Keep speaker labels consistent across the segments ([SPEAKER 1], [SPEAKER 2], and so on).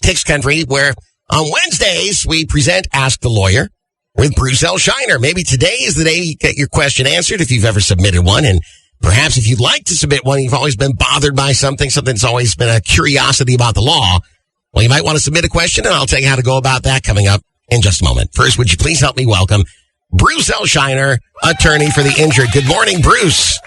[SPEAKER 1] Tix Country, where on Wednesdays we present Ask the Lawyer with Bruce L. Scheiner. Maybe today is the day you get your question answered if you've ever submitted one. And perhaps if you'd like to submit one, you've always been bothered by something that's always been a curiosity about the law. Well, you might want to submit a question, and I'll tell you how to go about that coming up in just a moment. First, would you please help me welcome Bruce L. Scheiner, attorney for the injured. Good morning, Bruce.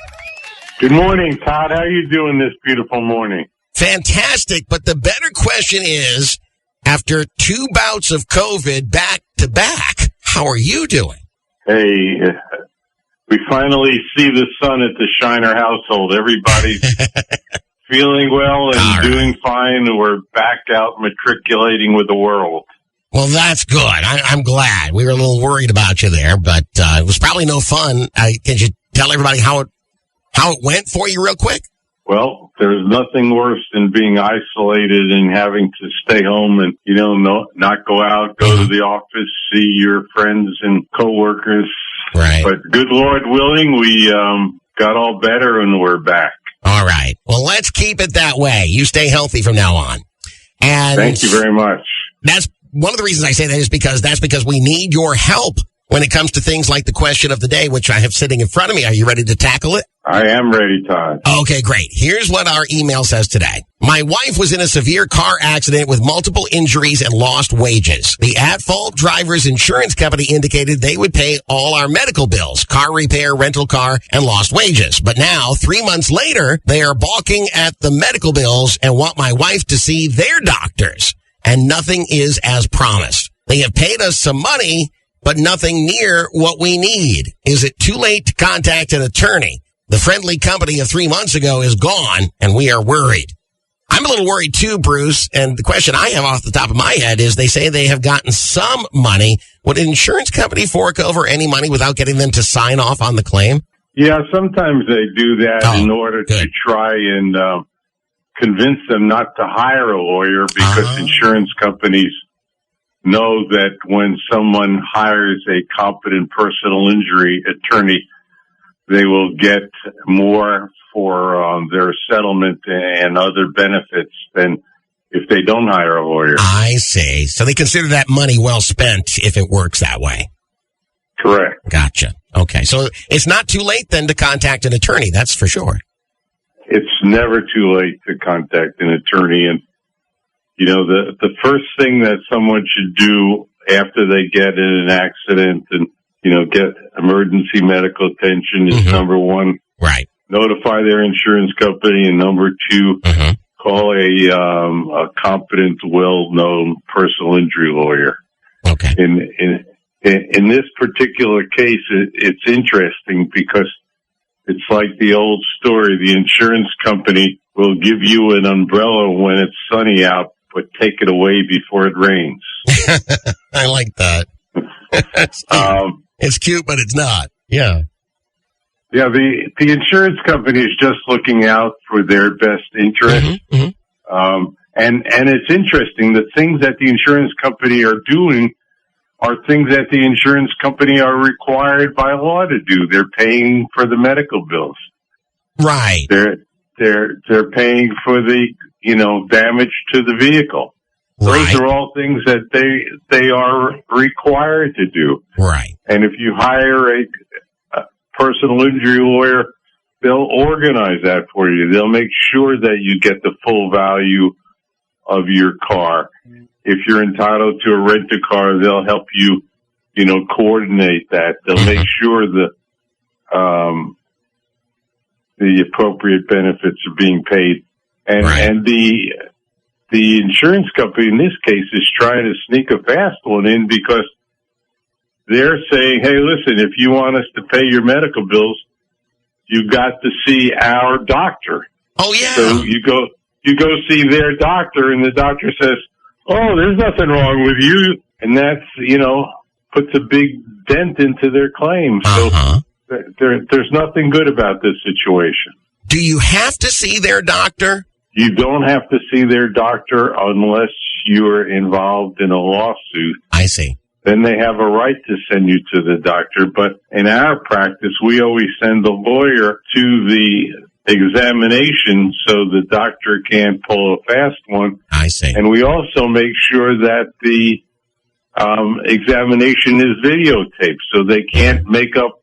[SPEAKER 2] Good morning, Todd. How are you doing this beautiful morning?
[SPEAKER 1] Fantastic. But the better question is, after 2 bouts of COVID back to back, how are you doing?
[SPEAKER 2] Hey, we finally see the sun at the Scheiner household. Everybody's feeling well and doing fine. We're back out matriculating with the world.
[SPEAKER 1] Well, that's good. I'm glad. We were a little worried about you there, but it was probably no fun. Can you tell everybody how it went for you real quick?
[SPEAKER 2] Well, there's nothing worse than being isolated and having to stay home and, not go out, go to the office, see your friends and coworkers.
[SPEAKER 1] Right.
[SPEAKER 2] But good Lord willing, we got all better and we're back.
[SPEAKER 1] All right. Well, let's keep it that way. You stay healthy from now on. And
[SPEAKER 2] thank you very much.
[SPEAKER 1] That's one of the reasons I say that is because we need your help when it comes to things like the question of the day, which I have sitting in front of me. Are you ready to tackle it?
[SPEAKER 2] I am ready, Todd.
[SPEAKER 1] Okay, great. Here's what our email says today. My wife was in a severe car accident with multiple injuries and lost wages. The at-fault driver's insurance company indicated they would pay all our medical bills, car repair, rental car, and lost wages. But now, 3 months later, they are balking at the medical bills and want my wife to see their doctors. And nothing is as promised. They have paid us some money, but nothing near what we need. Is it too late to contact an attorney? The friendly company of 3 months ago is gone, and we are worried. I'm a little worried too, Bruce, and the question I have off the top of my head is they say they have gotten some money. Would an insurance company fork over any money without getting them to sign off on the claim?
[SPEAKER 2] Yeah, sometimes they do that in order to try and convince them not to hire a lawyer because insurance companies know that when someone hires a competent personal injury attorney, they will get more for their settlement and other benefits than if they don't hire a lawyer.
[SPEAKER 1] I see. So they consider that money well spent if it works that way.
[SPEAKER 2] Correct.
[SPEAKER 1] Gotcha. Okay. So it's not too late then to contact an attorney. That's for sure.
[SPEAKER 2] It's never too late to contact an attorney. And, the first thing that someone should do after they get in an accident and, get emergency medical attention is number one.
[SPEAKER 1] Right.
[SPEAKER 2] Notify their insurance company. And number two, call a competent, well-known personal injury lawyer.
[SPEAKER 1] Okay.
[SPEAKER 2] In this particular case, it's interesting because it's like the old story. The insurance company will give you an umbrella when it's sunny out, but take it away before it rains.
[SPEAKER 1] I like that. It's cute, but it's not. Yeah.
[SPEAKER 2] Yeah, the insurance company is just looking out for their best interest. And it's interesting, the things that the insurance company are doing are things that the insurance company are required by law to do. They're paying for the medical bills.
[SPEAKER 1] Right.
[SPEAKER 2] They're paying for the, damage to the vehicle.
[SPEAKER 1] Right.
[SPEAKER 2] Those are all things that they are required to do.
[SPEAKER 1] Right.
[SPEAKER 2] And if you hire a personal injury lawyer, they'll organize that for you. They'll make sure that you get the full value of your car. If you're entitled to a rent-a-car, they'll help you, coordinate that. They'll make sure that the appropriate benefits are being paid. And the insurance company in this case is trying to sneak a fast one in because they're saying, hey, listen, if you want us to pay your medical bills, you got to see our doctor.
[SPEAKER 1] Oh, yeah.
[SPEAKER 2] So you go see their doctor, and the doctor says, oh, there's nothing wrong with you. And that's, puts a big dent into their claim. So there's nothing good about this situation.
[SPEAKER 1] Do you have to see their doctor?
[SPEAKER 2] You don't have to see their doctor unless you're involved in a lawsuit.
[SPEAKER 1] I see.
[SPEAKER 2] Then they have a right to send you to the doctor. But in our practice, we always send the lawyer to the examination so the doctor can't pull a fast one.
[SPEAKER 1] I see.
[SPEAKER 2] And we also make sure that the examination is videotaped so they can't make up,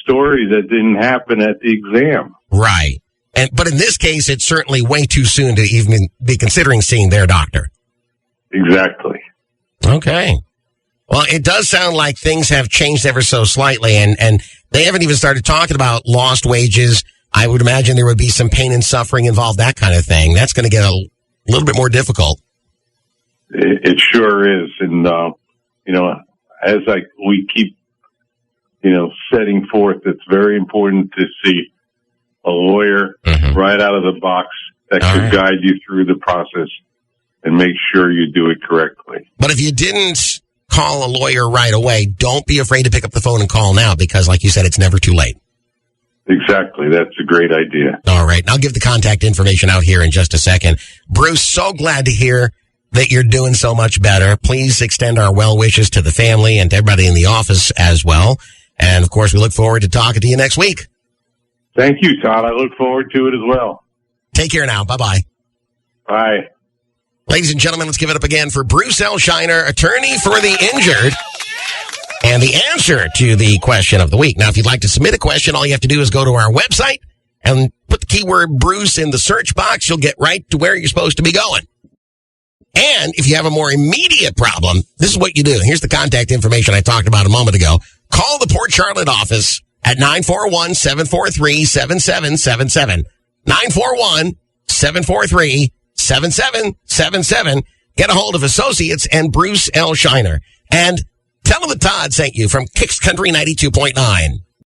[SPEAKER 2] stories that didn't happen at the exam.
[SPEAKER 1] Right. But in this case, it's certainly way too soon to even be considering seeing their doctor.
[SPEAKER 2] Exactly.
[SPEAKER 1] Okay. Well, it does sound like things have changed ever so slightly, and they haven't even started talking about lost wages. I would imagine there would be some pain and suffering involved, that kind of thing. That's going to get a little bit more difficult.
[SPEAKER 2] It sure is. And, as we keep, setting forth, it's very important to see a lawyer right out of the box that could guide you through the process and make sure you do it correctly.
[SPEAKER 1] But if you didn't call a lawyer right away, don't be afraid to pick up the phone and call now because, like you said, it's never too late.
[SPEAKER 2] Exactly. That's a great idea.
[SPEAKER 1] All right. I'll give the contact information out here in just a second. Bruce, so glad to hear that you're doing so much better. Please extend our well wishes to the family and to everybody in the office as well. And, of course, we look forward to talking to you next week.
[SPEAKER 2] Thank you, Todd. I look forward to it as well.
[SPEAKER 1] Take care now. Bye-bye.
[SPEAKER 2] Bye.
[SPEAKER 1] Ladies and gentlemen, let's give it up again for Bruce L. Scheiner, attorney for the injured, and the answer to the question of the week. Now, if you'd like to submit a question, all you have to do is go to our website and put the keyword Bruce in the search box. You'll get right to where you're supposed to be going. And if you have a more immediate problem, this is what you do. Here's the contact information I talked about a moment ago. Call the Port Charlotte office at 941-743-7777. 941-743-7777. Get a hold of Associates and Bruce L. Scheiner. And tell them that Todd sent you from Kicks Country 92.9.